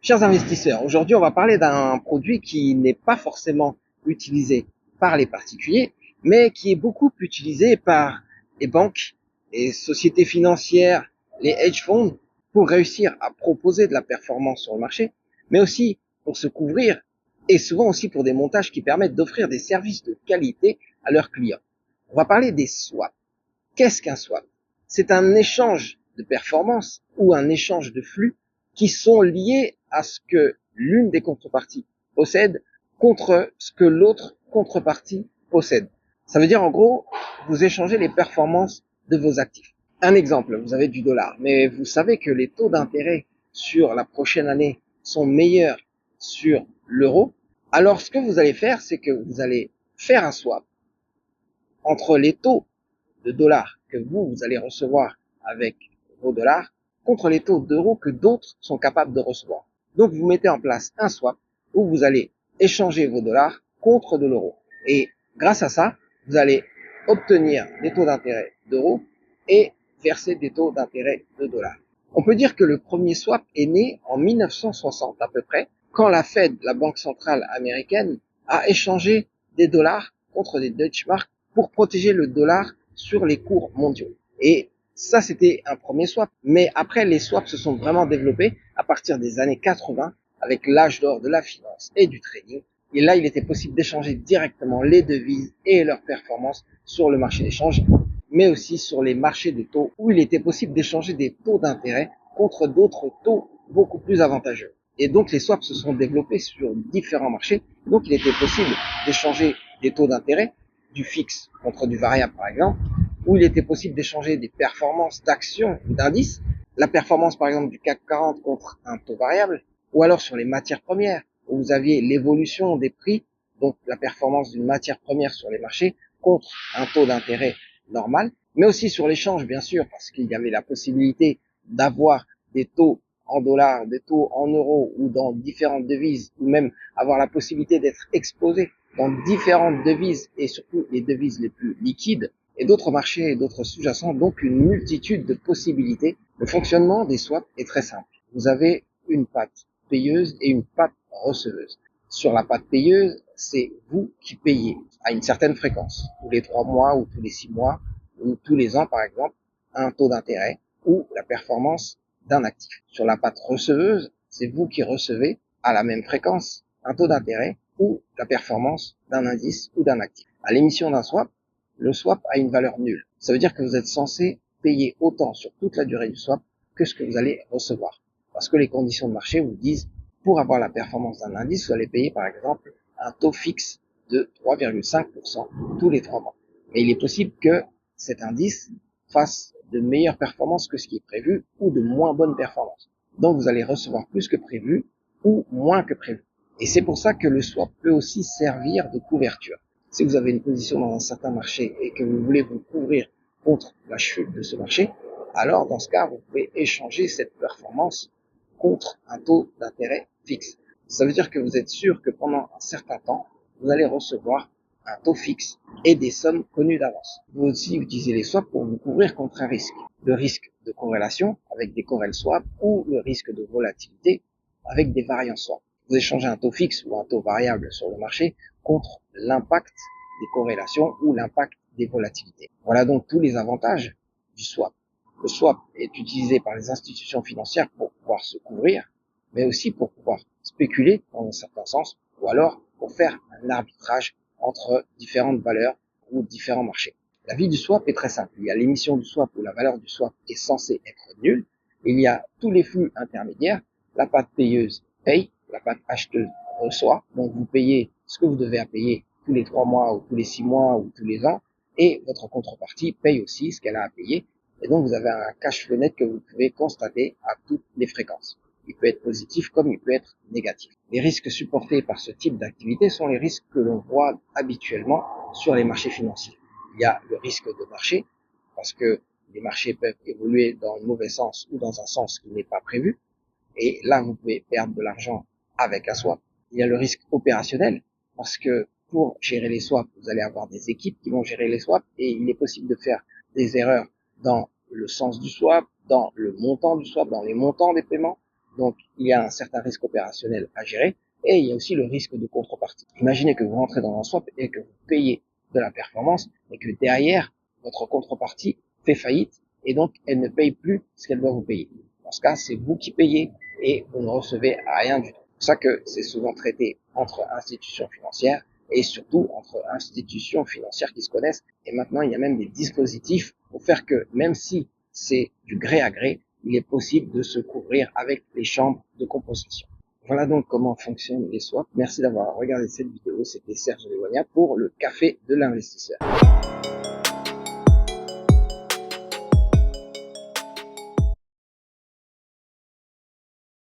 Chers investisseurs, aujourd'hui on va parler d'un produit qui n'est pas forcément utilisé par les particuliers, mais qui est beaucoup utilisé par les banques, les sociétés financières, les hedge funds, pour réussir à proposer de la performance sur le marché, mais aussi pour se couvrir et souvent aussi pour des montages qui permettent d'offrir des services de qualité à leurs clients. On va parler des swaps. Qu'est-ce qu'un swap? C'est un échange de performance ou un échange de flux qui sont liés à ce que l'une des contreparties possède contre ce que l'autre contrepartie possède. Ça veut dire en gros, vous échangez les performances de vos actifs. Un exemple, vous avez du dollar, mais vous savez que les taux d'intérêt sur la prochaine année sont meilleurs sur l'euro. Alors ce que vous allez faire, c'est que vous allez faire un swap entre les taux de dollars que vous allez recevoir avec vos dollars contre les taux d'euros que d'autres sont capables de recevoir. Donc, vous mettez en place un swap où vous allez échanger vos dollars contre de l'euro. Et grâce à ça, vous allez obtenir des taux d'intérêt d'euros et verser des taux d'intérêt de dollars. On peut dire que le premier swap est né en 1960 à peu près, quand la Fed, la banque centrale américaine, a échangé des dollars contre des Deutschmark pour protéger le dollar sur les cours mondiaux. Et ça, c'était un premier swap. Mais après, les swaps se sont vraiment développés à partir des années 80 avec l'âge d'or de la finance et du trading. Et là, il était possible d'échanger directement les devises et leurs performances sur le marché d'échange, mais aussi sur les marchés de taux où il était possible d'échanger des taux d'intérêt contre d'autres taux beaucoup plus avantageux. Et donc, les swaps se sont développés sur différents marchés. Donc, il était possible d'échanger des taux d'intérêt, du fixe contre du variable par exemple, où il était possible d'échanger des performances d'actions ou d'indices, la performance par exemple du CAC 40 contre un taux variable, ou alors sur les matières premières, où vous aviez l'évolution des prix, donc la performance d'une matière première sur les marchés contre un taux d'intérêt normal, mais aussi sur l'échange bien sûr, parce qu'il y avait la possibilité d'avoir des taux en dollars, des taux en euros ou dans différentes devises, ou même avoir la possibilité d'être exposé dans différentes devises et surtout les devises les plus liquides et d'autres marchés et d'autres sous-jacents, donc une multitude de possibilités. Le fonctionnement des swaps est très simple. Vous avez une patte payeuse et une patte receveuse. Sur la patte payeuse, c'est vous qui payez à une certaine fréquence, tous les 3 mois ou tous les 6 mois ou tous les ans par exemple, un taux d'intérêt ou la performance d'un actif. Sur la patte receveuse, c'est vous qui recevez à la même fréquence un taux d'intérêt ou la performance d'un indice ou d'un actif. À l'émission d'un swap, le swap a une valeur nulle. Ça veut dire que vous êtes censé payer autant sur toute la durée du swap que ce que vous allez recevoir. Parce que les conditions de marché vous disent, pour avoir la performance d'un indice, vous allez payer par exemple un taux fixe de 3,5% tous les 3 mois. Mais il est possible que cet indice fasse de meilleures performances que ce qui est prévu ou de moins bonnes performances. Donc vous allez recevoir plus que prévu ou moins que prévu. Et c'est pour ça que le swap peut aussi servir de couverture. Si vous avez une position dans un certain marché et que vous voulez vous couvrir contre la chute de ce marché, alors dans ce cas, vous pouvez échanger cette performance contre un taux d'intérêt fixe. Ça veut dire que vous êtes sûr que pendant un certain temps, vous allez recevoir un taux fixe et des sommes connues d'avance. Vous aussi utilisez les swaps pour vous couvrir contre un risque. Le risque de corrélation avec des corrèles swaps ou le risque de volatilité avec des variants swaps. Vous échangez un taux fixe ou un taux variable sur le marché contre l'impact des corrélations ou l'impact des volatilités. Voilà donc tous les avantages du swap. Le swap est utilisé par les institutions financières pour pouvoir se couvrir, mais aussi pour pouvoir spéculer dans un certain sens, ou alors pour faire un arbitrage entre différentes valeurs ou différents marchés. La vie du swap est très simple. Il y a l'émission du swap où la valeur du swap est censée être nulle. Il y a tous les flux intermédiaires. La patte payeuse paye, la patte acheteuse reçoit. Donc vous payez ce que vous devez à payer tous les 3 mois ou tous les 6 mois ou tous les ans. Et votre contrepartie paye aussi ce qu'elle a à payer. Et donc vous avez un cash flow net que vous pouvez constater à toutes les fréquences. Il peut être positif comme il peut être négatif. Les risques supportés par ce type d'activité sont les risques que l'on voit habituellement sur les marchés financiers. Il y a le risque de marché, parce que les marchés peuvent évoluer dans le mauvais sens ou dans un sens qui n'est pas prévu. Et là, vous pouvez perdre de l'argent avec un swap. Il y a le risque opérationnel, parce que pour gérer les swaps, vous allez avoir des équipes qui vont gérer les swaps et il est possible de faire des erreurs dans le sens du swap, dans le montant du swap, dans les montants des paiements. Donc, il y a un certain risque opérationnel à gérer et il y a aussi le risque de contrepartie. Imaginez que vous rentrez dans un swap et que vous payez de la performance et que derrière, votre contrepartie fait faillite et donc elle ne paye plus ce qu'elle doit vous payer. Dans ce cas, c'est vous qui payez et vous ne recevez rien du tout. C'est pour ça que c'est souvent traité entre institutions financières et surtout entre institutions financières qui se connaissent. Et maintenant, il y a même des dispositifs pour faire que même si c'est du gré à gré, il est possible de se couvrir avec les chambres de compensation. Voilà donc comment fonctionnent les swaps. Merci d'avoir regardé cette vidéo. C'était Serge Levonia pour le Café de l'investisseur.